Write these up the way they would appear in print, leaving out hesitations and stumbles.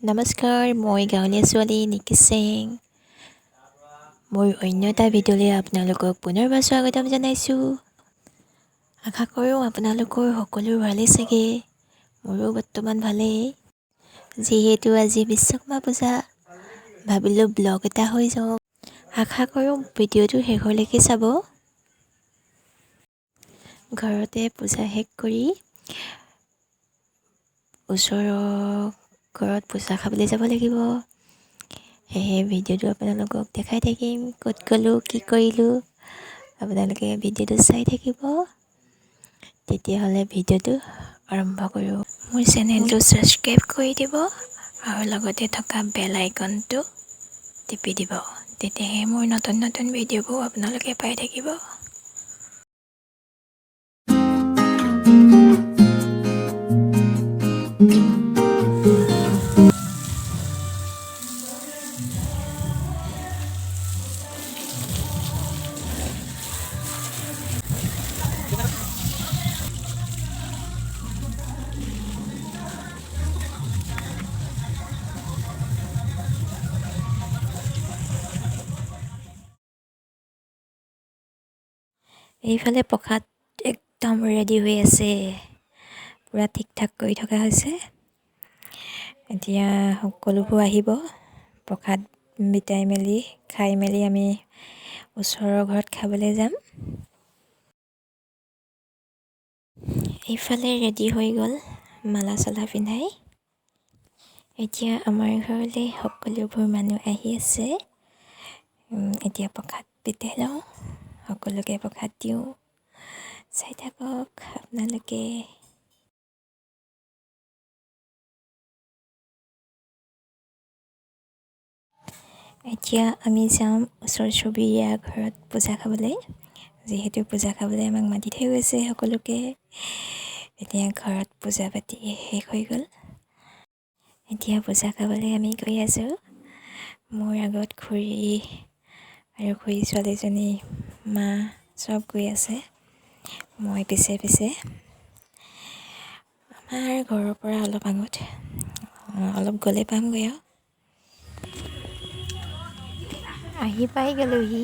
নমস্কাৰ, মই গাঁৱলীয়া ছোৱালী নিকি সিং। মোৰ অন্য এটা ভিডিঅ'লৈ আপোনালোকক পুনৰবাৰ স্বাগতম জনাইছোঁ। আশা কৰোঁ আপোনালোকৰ সকলো ভালেই চাগে। মোৰো বৰ্তমান ভালেই। যিহেতু আজি বিশ্বকৰ্মা পূজা, ভাবিলোঁ ব্লগ এটা হৈ যাওক। আশা কৰোঁ ভিডিঅ'টো শেষলৈকে চাব। ঘৰতে পূজা শেষ কৰি ওচৰৰ ঘৰত পূজা খাবলৈ যাব লাগিব। সেয়ে ভিডিঅ'টো আপোনালোকক দেখাই থাকিম, ক'ত গ'লোঁ, কি কৰিলোঁ। আপোনালোকে ভিডিঅ'টো চাই থাকিব। তেতিয়াহ'লে ভিডিঅ'টো আৰম্ভ কৰোঁ। মোৰ চেনেলটো ছাবস্ক্ৰাইব কৰি দিব আৰু লগতে থকা বেল আইকনটো টিপি দিব। তেতিয়াহে মোৰ নতুন নতুন ভিডিঅ'বোৰ আপোনালোকে পাই থাকিব। এইফালে প্ৰসাদ একদম ৰেডি হৈ আছে, পূৰা ঠিক ঠাক কৰি থকা হৈছে। এতিয়া সকলোবোৰ আহিব, প্ৰসাদ বিতাই মেলি খাই মেলি আমি ওচৰৰ ঘৰত খাবলৈ যাম। এইফালে ৰেডি হৈ গ'ল মালা চালা পিন্ধাই। এতিয়া আমাৰ ঘৰলৈ সকলোবোৰ মানুহ আহি আছে। এতিয়া প্ৰসাদ বিতাই লওঁ, সকলোকে প্ৰসাদ দিওঁ। চাই থাকক আপোনালোকে। এতিয়া আমি যাম ওচৰ চুবুৰীয়া ঘৰত পূজা খাবলৈ। যিহেতু পূজা খাবলৈ আমাক মাতি থৈ গৈছে সকলোকে। এতিয়া ঘৰত পূজা পাতি শেষ হৈ গ'ল। এতিয়া পূজা খাবলৈ আমি গৈ আছোঁ। মোৰ আগত খুৰী আৰু খুৰী ছোৱালীজনী, মা চব গৈ আছে। মই পিছে পিছে। আমাৰ ঘৰৰ পৰা অলপ আগত, অলপ গ'লে পামগৈ আৰু। আহি পাই গ'লোহি।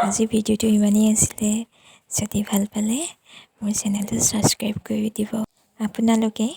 আজি ভিডিঅ'টো ইমানেই আছিলে। যদি ভাল পালে মোৰ চেনেলটো ছাবস্ক্ৰাইব কৰি দিব আপোনালোকে।